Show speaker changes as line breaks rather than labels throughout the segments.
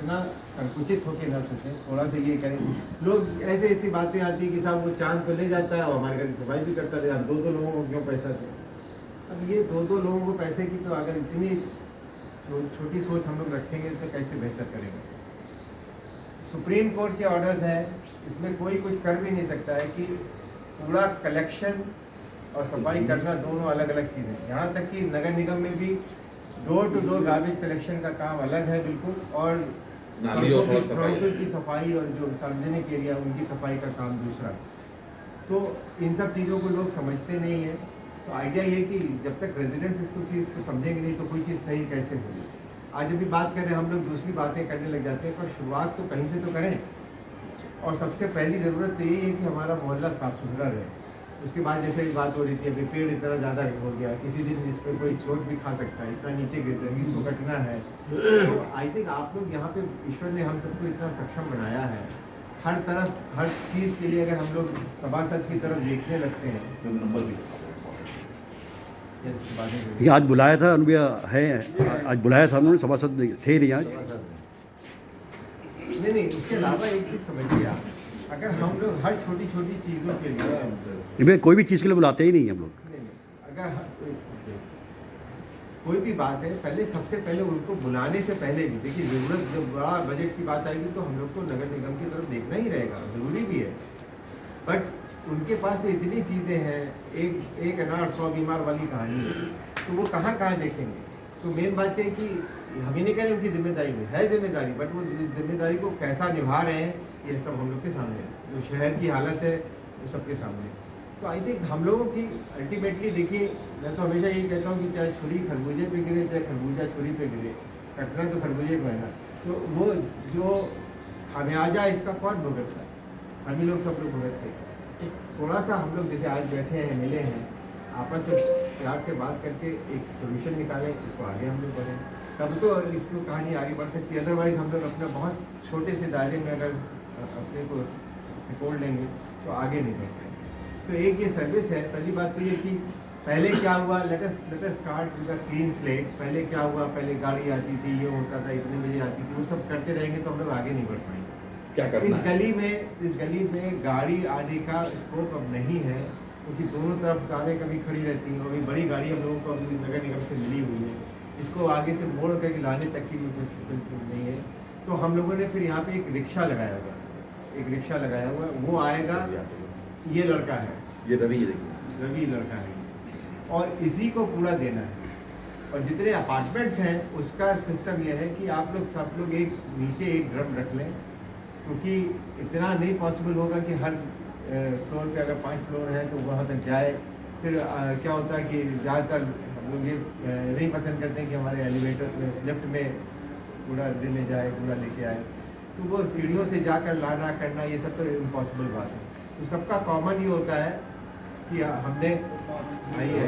इतना संकुचित होकर ना सोचें, थोड़ा सा ये करें। लोग ऐसे ऐसी बातें आती कि साहब वो चांद तो ले जाता है और हमारे घर की सफाई भी करता रहे, हम 2-2 लोगों को क्यों पैसा दें। अब ये 2-2 लोगों को पैसे की तो अगर इतनी छोटी सोच हम लोग रखेंगे तो कैसे बेहतर करेंगे। सुप्रीम कोर्ट के ऑर्डर्स हैं, इसमें कोई कुछ कर भी नहीं सकता है कि कूड़ा कलेक्शन और सफाई करना दोनों अलग अलग चीज़ें हैं। यहाँ तक कि नगर निगम में भी door to door garbage collection का काम अलग है बिल्कुल, और सड़कों की सफाई और जो सार्वजनिक एरिया उनकी सफाई का काम दूसरा। तो इन सब चीज़ों को लोग समझते नहीं हैं। तो आइडिया ये कि जब तक रेजिडेंट्स इसको चीज़ को समझेंगे नहीं तो कोई चीज़ सही कैसे होगी। आज अभी बात कर रहे हैं हम लोग, दूसरी बातें करने लग जाते हैं, पर शुरुआत तो कहीं से तो करें। और सबसे पहली ज़रूरत तो यही है कि हमारा मोहल्ला साफ़ सुथरा रहे। उसके बाद जैसे बात हो रही थी अभी, पेड़ इतना ज़्यादा हो गया, किसी दिन इस पर कोई चोट भी खा सकता है, इतना नीचे गिरता है, इसको कटना है। तो आई थिंक आप लोग यहाँ पे ईश्वर ने हम सबको इतना सक्षम बनाया है, हर तरफ हर चीज़ के लिए अगर हम लोग सभासद की तरफ देखने लगते हैं। नंबर भी
ये आज बुलाया था अनुभव है, आज बुलाया था उन्होंने, सभासद थे नहीं आज।
नहीं, उसके अलावा एक चीज़ समझिए आप, अगर हम लोग हर छोटी छोटी चीज़ों के लिए
कोई भी चीज़ के लिए बुलाते ही नहीं हम लोग।
अगर कोई भी बात है, पहले सबसे पहले उनको बुलाने से पहले भी देखिए, ज़रूरत जब बड़ा बजट की बात आएगी तो हम लोग को नगर निगम की तरफ देखना ही रहेगा, ज़रूरी भी है। बट उनके पास में इतनी चीज़ें हैं, एक अनार 100 बीमार वाली कहानी है, तो वो कहाँ कहाँ देखेंगे। तो मेन बात है कि हम ये नहीं कह रहे उनकी जिम्मेदारी में है जिम्मेदारी, बट वो जिम्मेदारी को कैसा निभा रहे हैं ये सब हम लोग के सामने है। जो शहर की हालत है वो सबके सामने। तो आई थिंक हम लोगों की अल्टीमेटली देखिए, मैं तो हमेशा यही कहता हूँ कि चाहे छुरी खरबूजे पे गिरे, चाहे खरबूजा छुरी पे गिरे, कटना तो खरबूजे को है ना। तो वो जो खामियाजा इसका कौन भुगतता है, हम ही लोग सब लोग भुगतते हैं। तो थोड़ा सा हम लोग जैसे आज बैठे हैं, मिले हैं, आपस में प्यार से बात करके एक सोल्यूशन निकालें, इसको आगे हम लोग बढ़ें, तब तो इसको कहानी आगे बढ़ सकती है। अदरवाइज़ हम लोग अपना बहुत छोटे से दायरे में अगर अपने को सिकोड़ लेंगे तो आगे नहीं बढ़ते। तो एक ये सर्विस है। पहली बात तो ये कि पहले क्या हुआ, let us start with a clean slate. पहले क्या हुआ, पहले गाड़ी आती थी, ये होता था, इतने बजे आती थी, वो सब करते रहेंगे तो हम लोग आगे नहीं बढ़ पाएंगे।
क्या करना
इस गली में गाड़ी आने का स्कोप अब नहीं है, क्योंकि दोनों तरफ कारें कभी खड़ी रहती हैं, अभी बड़ी गाड़ी हम लोगों को अभी नगर निगम से मिली हुई है, इसको आगे से मोड़ करके लाने तक की भी कोई नहीं है। तो हम लोगों ने फिर यहाँ पे एक रिक्शा लगाया हुआ है, वो आएगा, ये लड़का है,
ये रवि
लड़का है, और इसी को कूड़ा देना है। और जितने अपार्टमेंट्स हैं उसका सिस्टम ये है कि आप लोग सब लोग एक नीचे एक ड्रम रख लें, क्योंकि इतना नहीं पॉसिबल होगा कि हर फ्लोर पे अगर 5 फ्लोर है तो वहाँ तक जाए। फिर क्या होता है कि ज़्यादातर हम लोग ये नहीं पसंद करते हैं कि हमारे एलिवेटर्स में लिफ्ट में कूड़ा देने जाए, कूड़ा लेके आए, तो वो सीढ़ियों से जाकर लाना करना ये सब तो इम्पॉसिबल बात है। तो सबका कॉमन ये होता है कि हमने आइए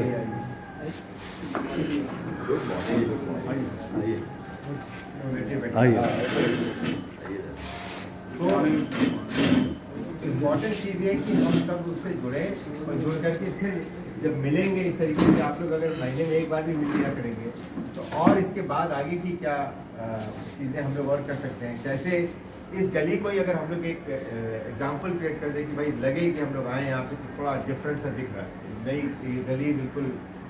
तो इम्पॉर्टेंट चीज़ ये है कि हम सब उससे जुड़े, और जुड़ करके फिर जब मिलेंगे इस तरीके से, आप लोग अगर महीने में एक बार भी मिल लिया करेंगे तो और इसके बाद आगे की क्या चीज़ें हम लोग और कर सकते हैं। कैसे इस गली को ही अगर हम लोग एक एग्जाम्पल क्रिएट कर दें कि भाई लगे कि हम लोग आए यहाँ पे तो थोड़ा डिफरेंट सा दिख रहा है, नई गली बिल्कुल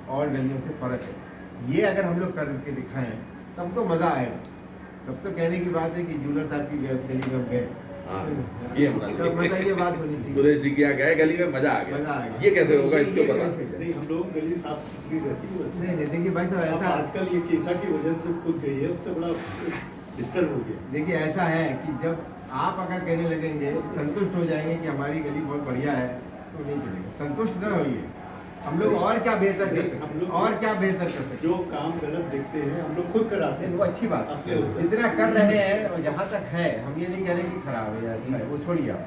और गलियों से फ़र्क है, ये अगर हम लोग करके दिखाएं तब तो मज़ा आएगा। तब तो कहने की बात है कि जूलर साहब की गली में हम गए,
ये
मतलब ये बात होनी थी,
सुरेश जी क्या गए गली में मजा आ गया। ये कैसे होगा, इसके ऊपर
नहीं, हम लोग गली साफ सुथरी रहती है।
नहीं देखिए भाई साहब, ऐसा
आजकल ये केसा की वजह से खुद गई है, उससे बड़ा डिस्टर्ब हो गया।
देखिए ऐसा है कि जब आप अगर कहने लगेंगे, संतुष्ट हो जाएंगे कि हमारी गली बहुत बढ़िया है, तो नहीं चलेगा। संतुष्ट न होइए, हम लोग और क्या बेहतर कर सकते हैं, और क्या बेहतर कर सकते हैं।
जो काम गलत देखते हैं हम लोग खुद कराते हैं,
वो अच्छी बात है, जितना कर रहे हैं और जहाँ तक है, हम ये नहीं कह रहे कि खराब है या अच्छा है, वो छोड़िए आप,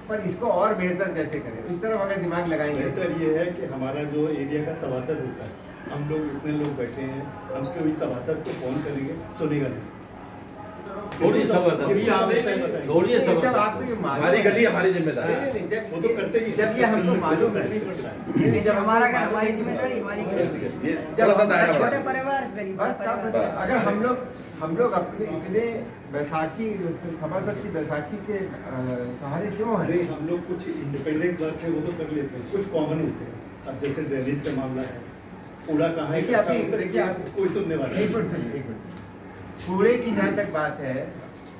पर इसको और बेहतर कैसे करें, इस तरफ अगर दिमाग लगाएंगे।
बेहतर ये है कि हमारा जो एरिया का सभासद होता है, हम लोग इतने लोग बैठे हैं, हम कोई सभासद को फोन करेंगे सुनेगा नहीं,
थोड़ी सबर थोड़ी
जब
सबर
आपको ये मालूम
हमारी
है-
गली हमारी जिम्मेदारी
नहीं, नहीं, जब
वो तो करते ही हैं।
जब ये हमको मालूम है नहीं, नहीं, जब
हमारा
हमको
घर हमारी
मालूम है-
जिम्मेदारी हमारी घर।
ये थोड़ा सा दायरा
छोटे
बढ़ा।
परिवार गरीब
बस आप
परिवार।
अगर हम लोग अपने इतने बैसाखी सभासद की बैसाखी के सहारे क्यों हैं?
नहीं, हम लोग कुछ इंडिपेंडेंट वर्क है वो तो कर लेते हैं, कुछ कॉमन होते हैं। अब जैसे ड्रेनेज का मामला है, कूड़ा कहाँ है,
देखिए अभी देखिए
कोई सुनने वाला
एक मिनट सुनिए, एक मिनट। कूड़े की जहाँ तक बात है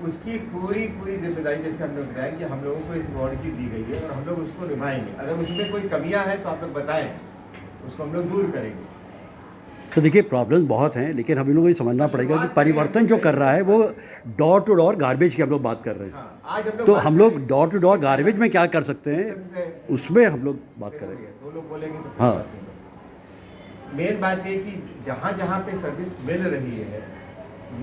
उसकी पूरी जिम्मेदारी जैसे हम लोग बताएं कि हम लोगों को इस वार्ड की दी गई है और हम लोग उसको निभाएंगे। अगर उसमें कोई कमियां हैं तो आप लोग बताएं, उसको हम लोग दूर करेंगे।
तो देखिए प्रॉब्लम्स बहुत हैं, लेकिन हम लोगों को ये समझना पड़ेगा कि परिवर्तन जो कर रहा है वो डोर टू डोर गार्बेज की हम लोग बात कर रहे हैं।
हाँ, आज हम लोग
तो
बात
हम लोग
करेंगे।
डोर टू डोर गार्बेज में क्या कर सकते हैं
सबसे-
उसमें हम लोग बात करेंगे।
दो लोग बोलेंगे तो
हाँ।
मेन बात ये कि जहाँ जहाँ पे सर्विस मिल रही है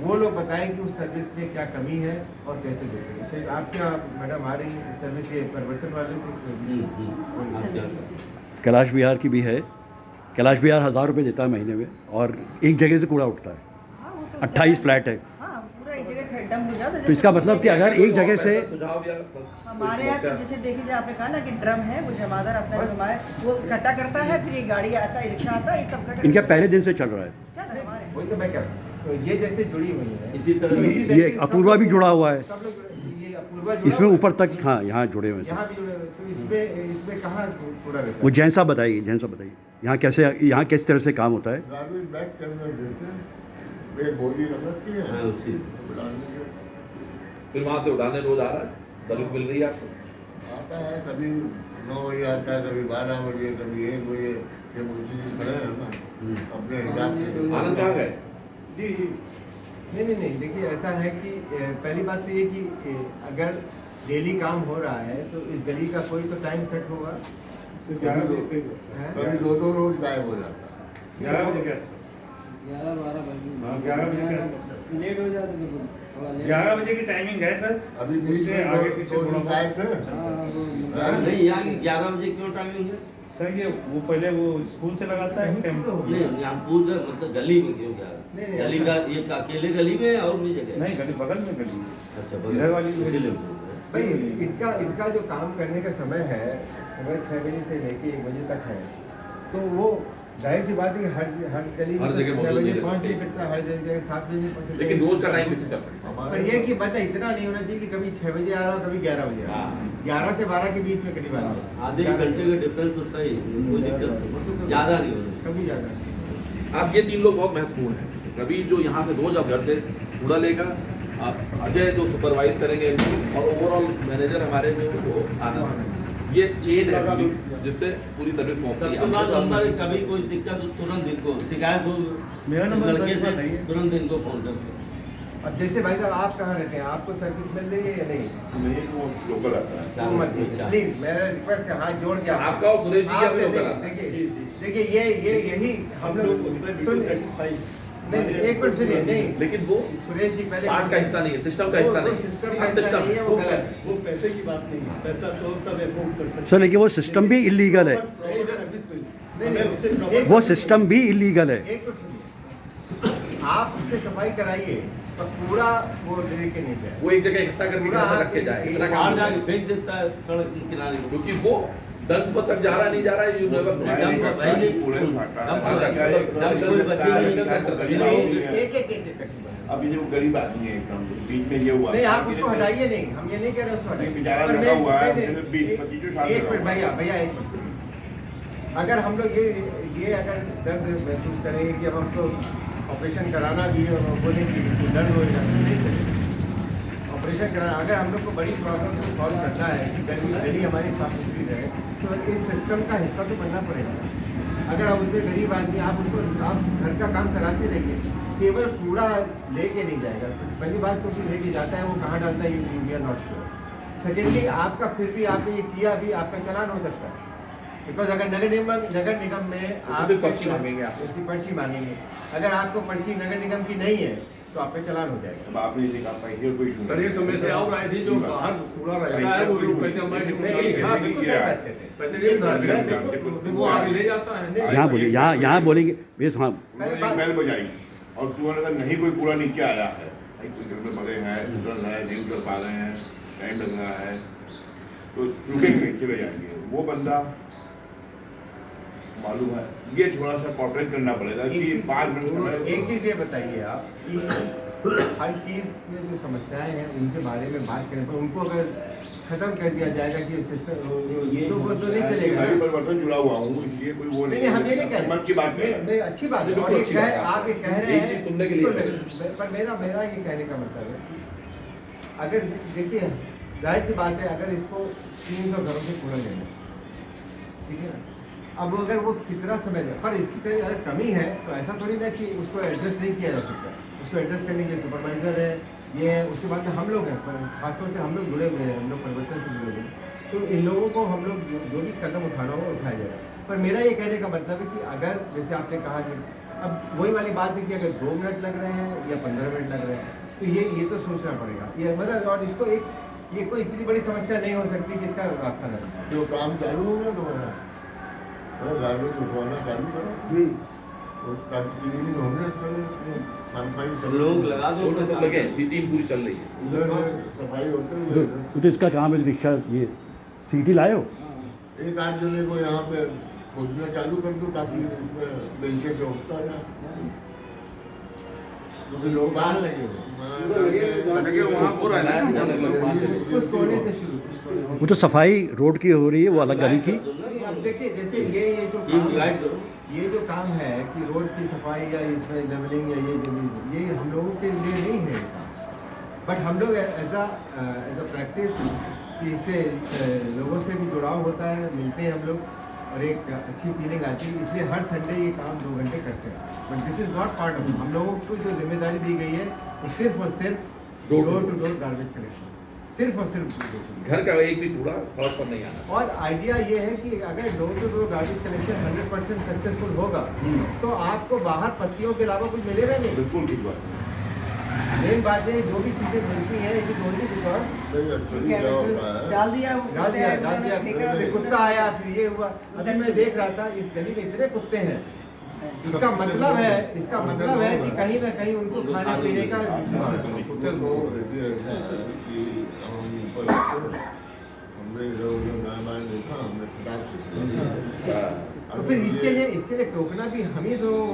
वो लोग बताएं कि उस सर्विस में क्या कमी है और कैसे देते हैं। जैसे आप क्या मैडम आ रही है सर्विस ये परिवर्तन वाले से
कैलाश विहार की भी है। कैलाश विहार 1000 रुपये देता है महीने में और एक जगह से कूड़ा उठता है।
हाँ, वो तो
28 फ्लैट है।
हाँ, पूरा एक जगह खड्डा हो जाता है।
तो इसका मतलब कि अगर एक जगह से
सुझाव या
हमारे यहाँ तो जैसे देखिए जो आपने कहा ना कि ड्रम है वो जमादार अपना
बस।
जमा है वो इकट्ठा करता है, फिर ये गाड़ी आता है, रिक्शा आता है, ये सब इकट्ठा
इनका पहले दिन से चल रहा है।
चल रहा है हमारे।
वही तो मैं कह रहा हूँ। तो ये जैसे जुड़ी हुई है
इसी तरह
तो इसी
ये
तरीके से सब
अपूर्वा भी
लोग-
जुड़ा हुआ है।
सब लोग ये अपूर्वा जुड़ा
इसमें
हुआ है।
ऊपर तक हाँ यहाँ जुड़े हुए हैं।
यहाँ भी जुड़े हुए हैं। तो इसमें कहाँ पूरा रहता
वो
है?
जैन साहब बताइए यहाँ कैसे यहाँ किस तरह से काम होता है।
गार्बेज बैग के अंदर देते हैं, एक बोरी रख रखी है,
हाँ, उसी
डालने के
फिर वहाँ से उठाने रोज आ रहा है, सर्विस मिल रही है आपको।
आता है, कभी 9 बजे आता है, कभी 12 बजे, कभी 1 बजे। ये मुंशी जी खड़े हैं ना अपने हिसाब से।
आनंद कहाँ गए?
जी नहीं देखिए ऐसा है कि पहली बात तो ये कि अगर डेली काम हो रहा है तो इस गली का कोई तो टाइम सेट होगा।
से 11 बजे पे
है?
कभी 2 रोज गायब हो जाता है।
11 बजे क्या
11-12
हाँ, 11 बजे
बजे लेट हो जाते थे थोड़ा लेट।
11 बजे की टाइमिंग है सर।
अभी बीच
उससे
में
आगे
2
पीछे
दिन
थोड़ा
गायब थे।
हाँ, वो
हाँ?
नहीं यहाँ की 11 बजे क्यों टाइमिंग है?
सर ये वो पहले वो स्कूल से लगाता है
कहीं
टेम्पो।
तो
नहीं यहाँ पूरा मतलब गली में क्यों क्या
नहीं,
गली का ये अकेले गली में है और भी जगह है?
नहीं गली बगल में गली है।
अच्छा
इधर वाली गली।
इसीलिए बोल रहे हैं।
भाई इनका जो काम करने का समय है सुबह 6 बजे से लेके 1 बजे तक है। तो वो जाहिर सी बात है कि हर गली
हर जगह
6
मौजूद
बजे
नहीं रह
पहुँच नहीं
सकते।
सकता, हर जगह 7 बजे नहीं पहुँच सकता।
लेकिन रोज का टाइम फिक्स कर सकते हैं।
पर ये कि पता इतना नहीं होना चाहिए कि कभी 6 बजे आ रहा हो कभी 11 बजे आ रहा हो।
हाँ।
11 से 12 के बीच में करीब आ रहा हो।
आधे एक घंटे का डिफरेंस तो सही, कोई दिक्कत नहीं, ज़्यादा नहीं होना।
कभी ज़्यादा।
आप ये 3 लोग बहुत महत्वपूर्ण हैं। रवि जो यहाँ से रोज आप घर से कूड़ा लेगा, अजय जो सुपरवाइज करेंगे इनको, और ओवरऑल मैनेजर हमारे जो वो आनंद। ये चेन है पूरी, जिससे पूरी सर्विस पहुँचती
सबके बाद
है।
अंदर कभी कोई दिक्कत हो तुरंत इनको शिकायत हो,
मेरा नंबर
लड़के
सर
से
बताइए।
तुरंत इनको फोन कर सकते।
अब जैसे भाई साहब आप कहाँ रहते हैं, आपको सर्विस मिल रही है या नहीं?
नहीं तो वो लोकल आता है।
तो मत प्लीज मेरा रिक्वेस्ट है, हाथ जोड़ के
आपका और सुरेश जी का भी
आपसे
लोकल
नहीं,
आता है।
देखिए देखिए ये यही
हम लोग उसमें बिल्कुल
सुनिए।
सेटिस्फाई।
नहीं एक मिनट सुनिए, नहीं
लेकिन वो
सुरेश जी पहले
पार्ट का हिस्सा नहीं है, सिस्टम का हिस्सा नहीं है।
सिस्टम का हिस्सा नहीं है, वो गलत है।
वो पैसे की बात नहीं है, पैसा तो सब अफोर्ड कर सकते
सर लेकिन वो सिस्टम भी इलीगल है।
नहीं,
वो सिस्टम भी इलीगल है।
एक मिनट सुनिए, आप उससे सफाई कराइए पर पूरा वो दे के नहीं जाए।
वो एक जगह इकट्ठा करके
पूरा
घर में रख के जाए, इतना
बाहर
काम
जाके
है।
फेंक देता है सड़क के किनारे को।
क्योंकि वो डंप तक जा रहा है नहीं जा रहा है, यू नेवर नो।
डंप पर भाई नहीं, डंप कोई बचेगा नहीं।
एक
अभी जो गरीब आदमी है एकदम बीच में ये हुआ
नहीं आप उसको हटाइए नहीं, हम ये नहीं कह रहे उसको हटाइए।
नहीं, बेचारा
पर
लगा
मैं-
हुआ है,
नहीं,
मैंने 20-25 जो साल
एक
लगा
मिनट
हुआ है।
भैया एक मिनट। अगर हम लोग ये अगर दर्द महसूस करेंगे कि अब हमको ऑपरेशन कराना भी है और हम बोले कि दर्द हो जाए तो नहीं करेंगे ऑपरेशन कराना। अगर हम लोग को बड़ी प्रॉब्लम को सॉल्व करना है कि गली हमारी साफ सुथरी रहे तो इस सिस्टम का हिस्सा तो बनना पड़ेगा। अगर आप उतने गरीब आदमी आप उनको आप घर का काम कराते रहिए, केवल कूड़ा लेके नहीं जाएगा। पहली बात तो उसे लेके जाता है वो कहाँ डालता है you are not sure. Secondly आपका फिर भी आपने ये किया भी आपका चालान हो सकता है बिकॉज अगर नगर निगम में आप
फिर पर्ची मांगेंगे आप।
उसकी पर्ची मांगेंगे। अगर आपको पर्ची नगर निगम की नहीं है तो आप पे चालान हो जाएगा।
अब आपने लिखा पैसे कोई issue
सर एक समय से और आई थी जो बाहर कूड़ा रहता है वो लोग कहते हैं हमारे
नहीं, हाँ, बिल्कुल सही बात कहते हैं।
कहते हैं वो आगे ले जाता है।
यहाँ बोलिए यहाँ बोलेंगे बेस हाँ
पहले
एक
बात-
बैल बजाई और तुमने अगर नहीं कोई कूड़ा नीचे आया है भाई घर में बड़े हैं, उतर रहा है, नहीं उतर पा रहे हैं, टाइम लग रहा है, तो रुकेंगे, चले जाएंगे। वो बंदा मालूम है, ये थोड़ा सा कॉपरेट करना पड़ेगा कि 5 मिनट समय।
एक चीज़ ये बताइए आप कि हर चीज़ में जो समस्याएं हैं उनके बारे में बात करें पर उनको अगर खत्म कर दिया जाएगा कि सिस्टम तो वो तो नहीं चलेगा
मैं भी
ना।
परिवर्तन जुड़ा हुआ हूँ, इसलिए कोई वो
नहीं हम ये नहीं कह रहे
मत की बात कर रहे हैं।
नहीं, अच्छी बात है।
बिल्कुल
और ये
अच्छी बात है।
आप ये कह रहे
एक चीज़ सुनने के लिए
हैं पर मेरा ये कहने का मतलब है कि अगर देखिए जाहिर सी बात है अगर इसको 300 घरों से पूरा लेना ठीक है ना, अब अगर वो कितना समय ले पर इसकी कहीं अगर कमी है तो ऐसा थोड़ी ना कि उसको एड्रेस नहीं किया जा सकता। उसको एड्रेस करने के लिए सुपरवाइज़र है ये है, उसके बाद में हम लोग हैं खासतौर से हम लोग जुड़े हुए हैं, हम लोग परिवर्तन से जुड़े हुए हैं, तो इन लोगों को हम लोग जो भी कदम उठाना हो उठाया जाएगा। पर मेरा ये कहने का मतलब है कि अगर जैसे आपने कहा कि अब वही वाली बात है कि अगर 2 मिनट लग रहे हैं या 15 मिनट लग रहे हैं तो ये तो सोचना पड़ेगा ये मतलब। और इसको ये कोई इतनी बड़ी समस्या नहीं हो सकती कि इसका रास्ता न बने।
जो काम चालू हो गया तुम्हारा गार्बेज उठवाना चालू करो ताकि क्लीनिंग हो गया
लोग लगा दो
रोड में सब लगे हैं, टीम पूरी चल रही है।
सफाई होते हुए
तो इसका काम है रिक्शा ये सीटी लाए हो
एक आध जने को यहाँ पे खोदना चालू कर दो ताकि उसमें बेंचे से उठता है क्योंकि लोग
बाहर लगे हुए
लगे वहाँ हो रहा है ना,
उस कोने से शुरू
वो तो सफाई रोड की हो रही है वो अलग गली की।
नहीं, अब देखिए जैसे ये जो
टीम
काम
डिवाइड करो।
ये जो काम है कि रोड की सफाई या इसमें लेवलिंग या ये जो भी ये हम लोगों के लिए नहीं है ये काम। बट हम लोग एज अ प्रैक्टिस कि इससे लोगों से भी जुड़ाव होता है, मिलते हैं हम लोग और एक अच्छी फीलिंग आती है, इसलिए हर संडे ये काम 2 घंटे करते हैं। But this is not part of हम लोगों को जो जिम्मेदारी दी गई है वो सिर्फ और सिर्फ door to door garbage collection, सिर्फ और सिर्फ
घर का एक भी कूड़ा सड़क पर नहीं आना।
और आइडिया ये है कि अगर door to door garbage collection 100% successful होगा तो आपको बाहर पत्तियों के अलावा कुछ मिलेगा नहीं।
बिल्कुल ठीक बात है।
मेन बात है जो भी चीज़ें मिलती हैं it is only because
actually क्या होता है
डाल दिया वो
डाल दिया
कुत्ते फेंका,
फिर कुत्ता आया फिर ये हुआ। अभी मैं देख रहा था इस गली में इतने कुत्ते हैं, इसका मतलब है कि कहीं ना कहीं उनको खाने पीने का
कुत्ते को देखिए ऐसा है कि हम ऊपर रहते हैं, हमने इधर उधर दाएं बाएं देखा, हमने खटाक
तो फिर इसके लिए टोकना भी हम ही लोगों को